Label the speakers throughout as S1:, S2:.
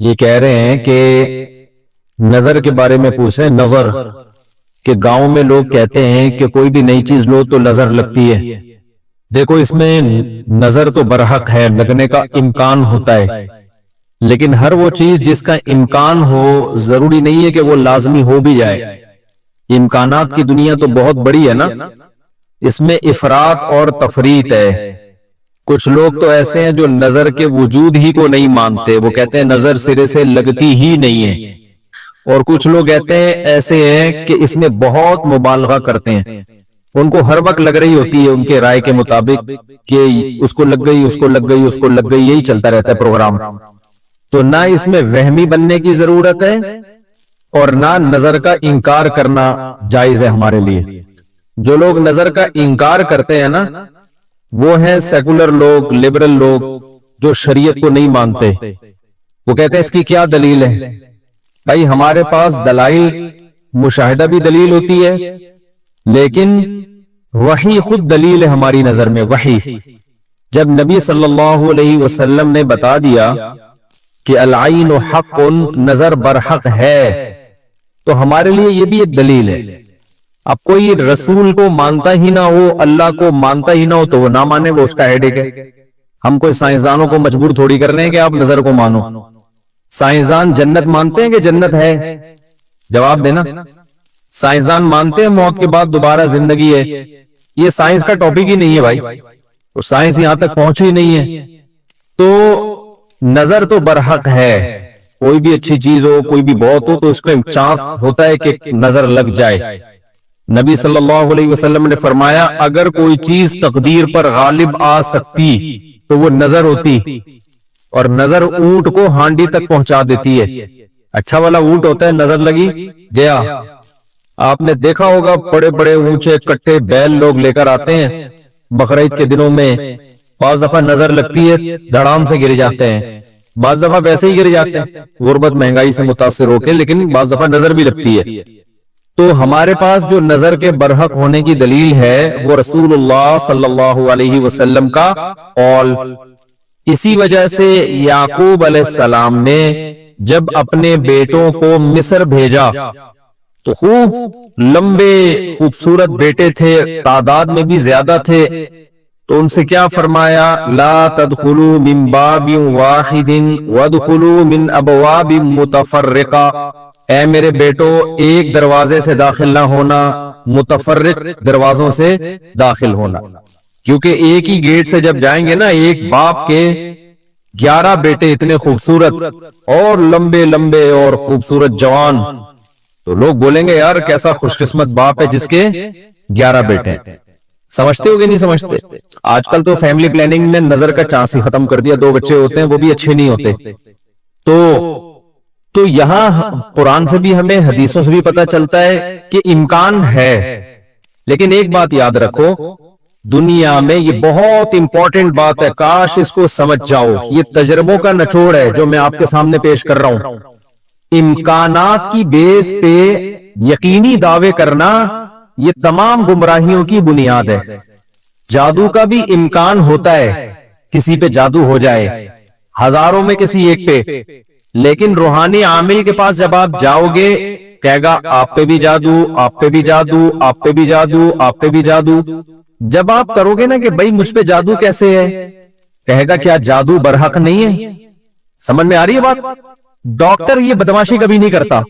S1: یہ کہہ رہے ہیں کہ نظر کے بارے میں پوچھیں. نظر کہ گاؤں میں لوگ کہتے ہیں کہ کوئی بھی نئی چیز لو تو نظر لگتی ہے. دیکھو اس میں نظر تو برحق ہے، لگنے کا امکان ہوتا ہے، لیکن ہر وہ چیز جس کا امکان ہو ضروری نہیں ہے کہ وہ لازمی ہو بھی جائے. امکانات کی دنیا تو بہت بڑی ہے نا، اس میں افراط اور تفریط ہے. کچھ لوگ تو ایسے ہیں جو نظر کے وجود ہی کو نہیں مانتے، وہ کہتے ہیں نظر سرے سے لگتی ہی نہیں ہے. اور کچھ لوگ کہتے ہیں ایسے ہیں کہ اس میں بہت مبالغہ کرتے ہیں، ان کو ہر وقت لگ رہی ہوتی ہے ان کے رائے کے مطابق کہ اس کو لگ گئی، اس کو لگ گئی، اس کو لگ گئی، یہی چلتا رہتا ہے پروگرام. تو نہ اس میں وہمی بننے کی ضرورت ہے اور نہ نظر کا انکار کرنا جائز ہے ہمارے لیے. جو لوگ نظر کا انکار کرتے ہیں نا وہ ہیں سیکولر لوگ، لبرل لوگ جو شریعت کو نہیں مانتے. وہ کہتے ہیں اس کی کیا دلیل ہے؟ بھائی ہمارے پاس دلائل مشاہدہ بھی دلیل ہوتی ہے، لیکن وحی خود دلیل ہے ہماری نظر میں. وحی جب نبی صلی اللہ علیہ وسلم نے بتا دیا کہ العین حق، نظر برحق ہے، تو ہمارے لیے یہ بھی ایک دلیل ہے. اب کوئی رسول کو مانتا ہی نہ ہو، اللہ کو مانتا ہی نہ ہو، تو وہ نہ مانے، وہ اس کا ہیڈیک ہے. ہم کوئی سائنسدانوں کو مجبور تھوڑی کر رہے ہیں کہ آپ نظر کو مانو. سائنسدان جنت مانتے ہیں کہ جنت ہے؟ جواب دینا. سائنسدان مانتے ہیں موت کے بعد دوبارہ زندگی ہے؟ یہ سائنس کا ٹاپک ہی نہیں ہے بھائی، تو سائنس یہاں تک پہنچی نہیں ہے. تو نظر تو برحق ہے، کوئی بھی اچھی چیز ہو، کوئی بھی بہت ہو، تو اس کو چانس ہوتا ہے کہ نظر لگ جائے. نبی صلی اللہ علیہ وسلم نے فرمایا اگر کوئی چیز تقدیر پر غالب آ سکتی تو وہ نظر ہوتی، اور نظر اونٹ کو ہانڈی تک پہنچا دیتی ہے. اچھا والا اونٹ ہوتا ہے، نظر لگی گیا. آپ نے دیکھا ہوگا بڑے بڑے اونچے کٹے بیل لوگ لے کر آتے ہیں بقرعید کے دنوں میں، بعض دفعہ نظر لگتی ہے دھڑام سے گر جاتے ہیں، بعض دفعہ ویسے ہی گر جاتے ہیں غربت مہنگائی سے متاثر ہو کے، لیکن بعض دفعہ نظر بھی لگتی ہے. تو ہمارے پاس جو نظر کے برحق ہونے کی دلیل ہے وہ رسول اللہ صلی اللہ علیہ وسلم کا قول. اسی وجہ سے یعقوب علیہ السلام نے جب اپنے بیٹوں کو مصر بھیجا تو خوب لمبے خوبصورت بیٹے تھے، تعداد میں بھی زیادہ تھے، تو ان سے کیا فرمایا؟ لا تدخلوا من باب واحد وادخلوا من ابواب متفرقہ. اے میرے بیٹو ایک دروازے سے داخل نہ ہونا، متفرق دروازوں سے داخل ہونا، کیونکہ ایک ہی گیٹ سے جب جائیں گے نا، ایک باپ کے 11 بیٹے اتنے خوبصورت اور لمبے لمبے اور خوبصورت جوان، تو لوگ بولیں گے یار کیسا خوش قسمت باپ ہے جس کے 11 بیٹے ہیں. سمجھتے ہو گے نہیں سمجھتے؟ آج کل تو فیملی پلاننگ نے نظر کا چانس ہی ختم کر دیا. 2 بچے ہوتے ہیں وہ بھی اچھے نہیں ہوتے. تو یہاں قرآن سے بھی ہمیں حدیثوں سے بھی پتا چلتا ہے کہ امکان ہے. لیکن ایک بات یاد رکھو دنیا میں، یہ بہت امپورٹنٹ بات ہے، کاش اس کو سمجھ جاؤ، یہ تجربوں کا نچوڑ ہے جو میں آپ کے سامنے پیش کر رہا ہوں. امکانات کی بیس پہ یقینی دعوے کرنا یہ تمام گمراہیوں کی بنیاد ہے. جادو کا بھی امکان ہوتا ہے، کسی پہ جادو ہو جائے، ہزاروں میں کسی ایک پہ، لیکن روحانی عامل کے پاس جب آپ جاؤ گے کہے گا آپ پہ بھی جادو، آپ پہ بھی جادو، آپ پہ بھی جادو، آپ پہ بھی جادو. جب آپ کرو گے نا کہ بھائی مجھ پہ جادو کیسے ہے، کہے گا کیا جادو برحق نہیں ہے؟ سمجھ میں آ رہی ہے بات؟ ڈاکٹر یہ بدماشی کبھی نہیں کرتا.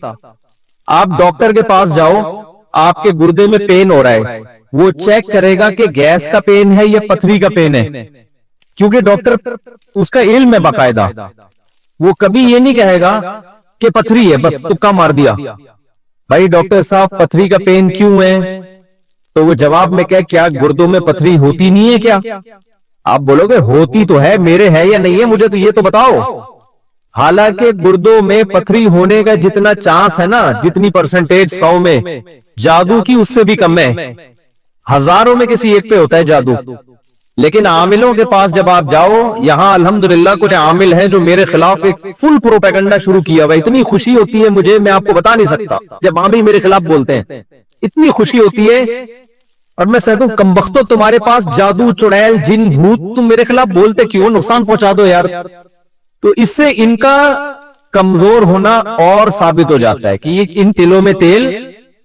S1: آپ ڈاکٹر کے پاس جاؤ، آپ کے گردے میں پین ہو رہا ہے، وہ چیک کرے گا کہ گیس کا پین ہے یا پتھری کا پین ہے، کیونکہ ڈاکٹر اس کا علم ہے باقاعدہ. وہ کبھی یہ نہیں کہے گا کہ پتھری ہے بس تکا مار دیا. بھائی ڈاکٹر صاحب پتھری کا پین کیوں ہے؟ تو وہ جواب میں کہے کیا گردوں میں پتھری ہوتی نہیں ہے کیا؟ آپ بولو گے ہوتی تو ہے، میرے ہے یا نہیں ہے مجھے تو یہ تو بتاؤ. حالانکہ گردوں میں پتھری ہونے کا جتنا چانس ہے نا، جتنی پرسنٹیج 100 میں، جادو کی اس سے بھی کم ہے. ہزاروں میں کسی ایک پہ ہوتا ہے جادو. لیکن عاملوں کے پاس جب آپ جاؤ، یہاں الحمدللہ کچھ عامل ہیں جو میرے خلاف ایک فل پروپیگنڈا شروع کیا ہوا. اتنی خوشی ہوتی ہے مجھے، میں آپ کو بتا نہیں سکتا، جب عامل میرے خلاف بولتے ہیں اتنی خوشی ہوتی ہے. اور میں کہتا ہوں کمبختو تمہارے پاس جادو، چڑیل، جن، بھوت، تم میرے خلاف بولتے کیوں؟ نقصان پہنچا دو یار. تو اس سے ان کا कमजोर होना और साबित हो जाता है कि ये इन तिलों में तेल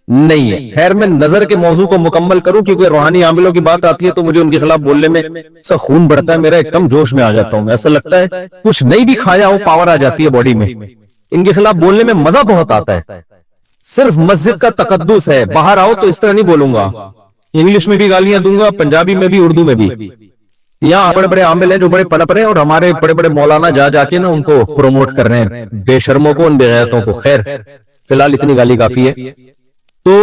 S1: नहीं है। खैर, मैं नजर के मौजू को मुकम्मल करूं, क्योंकि रूहानी आमिलों की बात आती है तो मुझे उनके खिलाफ बोलने में सब खून बढ़ता है, मेरा एकदम जोश में आ जाता हूं। ऐसा लगता है कुछ नहीं भी खाया हो पावर आ जाती है बॉडी में। इनके खिलाफ बोलने में मजा बहुत आता है। सिर्फ मस्जिद का तकद्दुस है, बाहर आओ तो इस तरह नहीं बोलूंगा। इंग्लिश में भी गालियां दूंगा, पंजाबी में भी, उर्दू में भी। यहाँ बड़े बड़े आमिल हैं जो बड़े पनप रहे हैं, और हमारे बड़े बड़े मौलाना जा जाके ना उनको प्रोमोट कर रहे हैं, बेशर्मों को, उन बेगैरतों को। खैर, फिलहाल इतनी गाली काफी है। तो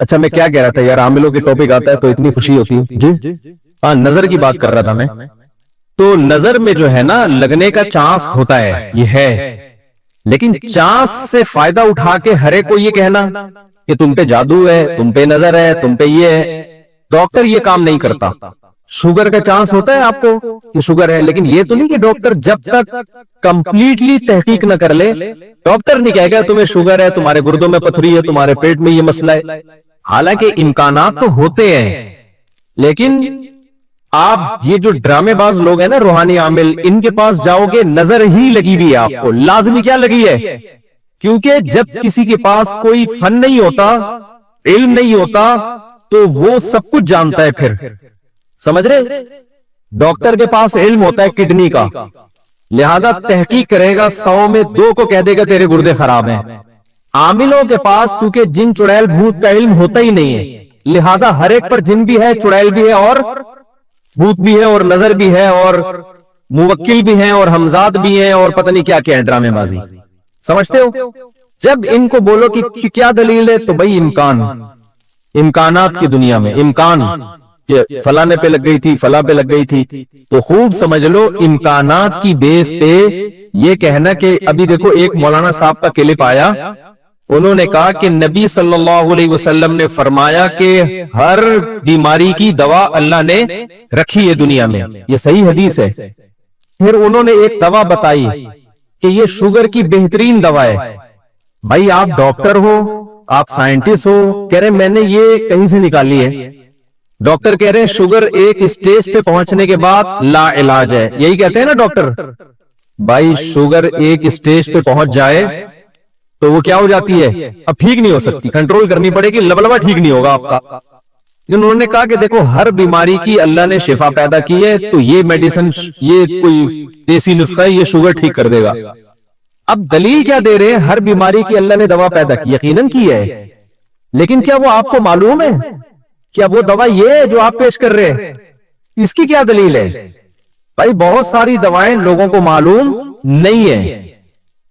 S1: अच्छा, मैं क्या कह रहा था यार, आमिलों के टॉपिक आता है तो इतनी खुशी होती है जी। हाँ, नजर की बात कर रहा था मैं। तो नजर में जो है ना, लगने का चांस होता है, ये है, लेकिन चांस से फायदा उठा के हर एक को ये कहना कि तुम पे जादू है, तुम पे नजर है, तुम पे ये है, डॉक्टर ये काम नहीं करता। शुगर का चांस होता है आपको कि शुगर है, लेकिन ये तो नहीं कि डॉक्टर जब तक कंप्लीटली तहकीक न कर ले, डॉक्टर नहीं कहेगा तुम्हें शुगर है, तुम्हारे गुर्दों में पथरी है, तुम्हारे पेट में ये मसला है। हालांकि इम्कानात तो होते हैं, लेकिन आप ये जो ड्रामेबाज लोग हैं ना, रूहानी आमिल, इनके पास जाओगे नजर ही लगी हुई है आपको। लाजमी क्या लगी है? क्योंकि जब किसी के पास कोई फन नहीं होता, इल्म नहीं होता, तो वो सब कुछ जानता है। फिर समझ रहे, डॉक्टर के पास इल्म होता है किडनी का, लिहाजा तहकीक करेगा, 100 में 2 को कह देगा तेरे गुर्दे खराब हैं। आमिलों के पास चूंकि जिन चुड़ैल भूत का इल्म होता ही नहीं है, लिहाजा हर एक पर जिन भी है, चुड़ैल भी है, और भूत भी है, और नजर भी है, और मुवक्किल भी है, और हमजाद भी है, और पता नहीं क्या क्या है, ड्रामेबाजी। समझते हो? जब इनको बोलो कि क्या दलील है, तो भाई इम्कानात की दुनिया में इम्कान, कि फलाने पे लग गई थी, फला पे लग गई थी, तो खूब समझ लो इम्कानात की बेस पे ये कहना कि अभी देखो, एक मौलाना साहब का क्लिप आया, उन्होंने कहा कि नबी सल्लल्लाहु अलैहि वसल्लम ने फरमाया कि हर बीमारी की दवा अल्लाह ने रखी है दुनिया में, ये सही हदीस है। फिर उन्होंने एक दवा बताई कि ये शुगर की बेहतरीन दवा है। भाई, आप डॉक्टर हो, आप साइंटिस्ट हो, कह रहे मैंने ये कहीं से निकाली है। डॉक्टर कह रहे हैं शुगर एक स्टेज पे पहुंचने के बाद ला इलाज है, यही कहते हैं ना डॉक्टर। भाई, शुगर एक स्टेज पे पहुंच जाए तो वो क्या हो जाती है, अब ठीक नहीं हो सकती, कंट्रोल करनी पड़ेगी, लबलबा ठीक नहीं होगा आपका। उन्होंने कहा कि देखो, हर बीमारी की अल्लाह ने शिफा पैदा की है, तो ये मेडिसिन, ये कोई देसी नुस्खा है, ये शुगर ठीक कर देगा। अब दलील क्या दे रहे हैं? हर बीमारी की अल्लाह ने दवा पैदा की, यकीनन की है, लेकिन क्या वो आपको मालूम है? क्या वो दवा ये है जो आप पेश कर रहे हैं? इसकी क्या दलील है? भाई, बहुत सारी दवाएं लोगों को मालूम नहीं है।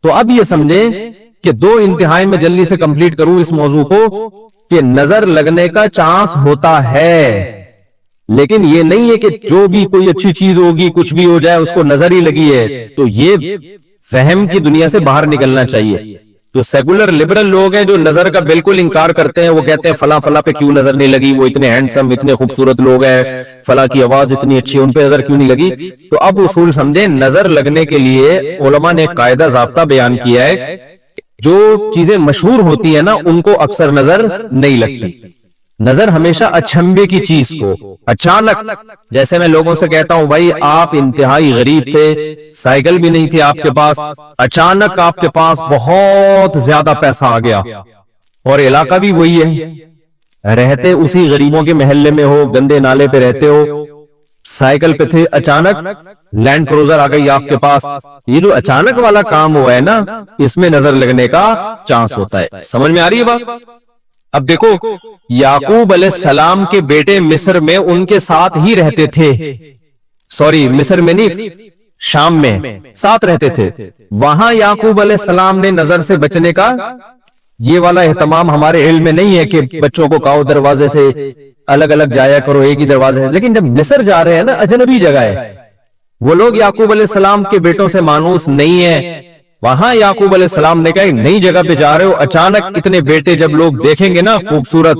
S1: तो अब ये समझें कि 2 इंतहाई में जल्दी से कंप्लीट करूं इस मौजू को, कि नजर लगने का चांस होता है, लेकिन ये नहीं है कि जो भी कोई अच्छी चीज होगी, कुछ भी हो जाए, उसको नजर ही लगी है। तो ये फहम की दुनिया से बाहर निकलना चाहिए। जो सेकुलर लिबरल लोग हैं जो नजर का बिल्कुल इंकार करते हैं, वो कहते हैं फला फला पे क्यों नजर नहीं लगी, वो इतने हैंडसम, इतने खूबसूरत लोग हैं, फला की आवाज इतनी अच्छी, उन पे नजर क्यों नहीं लगी। तो अब उसूल समझे, नजर लगने के लिए उलमा ने एक कायदा ज़ाब्ता बयान किया है, जो चीजें मशहूर होती है ना, उनको अक्सर नजर नहीं लगती। नजर हमेशा अचंभे की चीज को, अचानक, जैसे मैं लोगों से कहता हूं, भाई आप इंतहाई गरीब थे, साइकिल भी नहीं थी आपके पास, अचानक आपके पास बहुत ज्यादा पैसा आ गया, और इलाका भी वही है, रहते उसी गरीबों के महल्ले में हो, गंदे नाले पे रहते हो, साइकिल पे थे, अचानक लैंड क्रूजर आ गई आपके पास। ये जो अचानक वाला काम हुआ है ना, इसमें नजर लगने का चांस होता है। समझ में आ रही है बात? अब देखो, याकूब अलैहिस्सलाम के बेटे मिस्र में उनके साथ ही रहते थे, सॉरी मिस्र में नहीं, शाम में साथ रहते थे। वहां याकूब अलैहिस्सलाम ने नजर से बचने का ये वाला एहतमाम हमारे इल्म में नहीं है कि बच्चों को कहो दरवाजे से अलग अलग जाया करो, एक ही दरवाजे है। लेकिन जब मिस्र जा रहे हैं ना, अजनबी जगह है, वो लोग याकूब अलैहिस्सलाम के बेटों से मानूस नहीं है। वहां याकूब अलैहिस्सलाम ने कहा नई जगह पे जा रहे हो, अचानक इतने बेटे जब लोग देखेंगे ना खूबसूरत,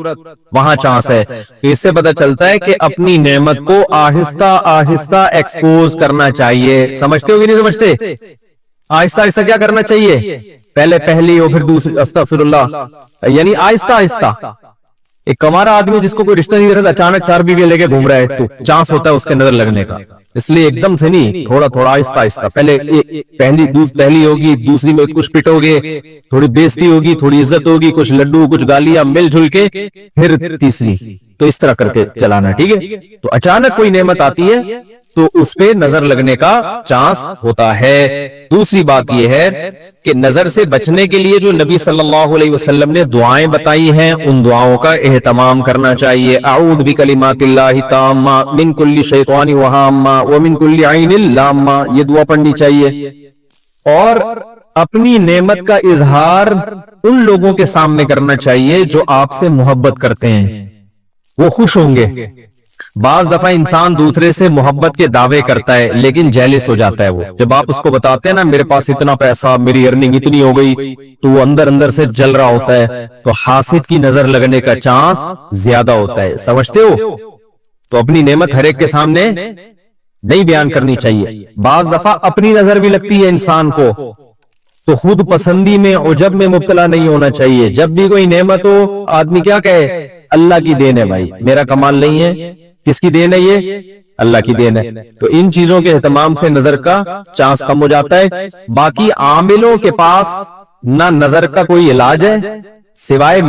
S1: वहां चांस है। तो इससे पता चलता है कि अपनी नेमत को आहिस्ता आहिस्ता एक्सपोज करना चाहिए। समझते हो कि नहीं समझते? आहिस्ता आहिस्ता क्या करना चाहिए? पहले पहली हो, फिर दूसरी, अस्तगफिरुल्लाह, यानी आहिस्ता आहिस्ता। एक कमारा आदमी जिसको कोई रिश्ता नहीं दे रहा, अचानक 4 बीवी लेके घूम रहा है, तो चांस होता है उसके नजर लगने का। इसलिए एकदम से नहीं, थोड़ा थोड़ा आहिस्ता आहिस्ता, पहली होगी, दूसरी में कुछ पिटोगे, थोड़ी बेइज्जती होगी, थोड़ी इज्जत होगी, कुछ लड्डू कुछ गालियां मिलजुल के, फिर तीसरी, तो इस तरह करके चलाना, ठीक है। तो अचानक कोई नेमत आती है तो उस पे नजर लगने का चांस होता है। दूसरी बात यह है कि नजर से बचने के लिए जो नबी सल्लल्लाहु अलैहि वसल्लम ने दुआएं बताई हैं, उन दुआओं का एहतमाम करना चाहिए। अऊज़ु बिकलिमातिल्लाहि ताम्मा मिन कुल्ली शैतानि व हाम्मा व मिन कुल्ली ऐनिल लाम्मा, ये दुआ पढ़नी चाहिए। और अपनी नेमत का इजहार उन लोगों के सामने करना चाहिए जो आपसे मोहब्बत करते हैं, वो खुश होंगे। बाज दफा इंसान दूसरे से मोहब्बत के दावे करता है लेकिन जेलिस हो जाता है। वो जब आप उसको बताते हैं ना मेरे पास इतना पैसा, मेरी अर्निंग इतनी हो गई, तो वो अंदर अंदर से जल रहा होता है, तो हासिद की नजर लगने का चांस ज्यादा होता है, समझते हो। तो अपनी नेमत हर एक के सामने नहीं बयान करनी चाहिए। बाज दफा अपनी नजर भी लगती है इंसान को, तो खुद पसंदी में उजब में मुब्तला नहीं होना चाहिए। जब भी कोई नेमत हो, आदमी क्या कहे, अल्लाह की देन है भाई, मेरा कमाल नहीं है। किसकी देन है ये? अल्लाह की देन है। तो इन चीजों के एहतमाम से नजर का चांस कम हो जाता है। बाकी आमिलों के पास ना नजर का कोई इलाज है सिवाय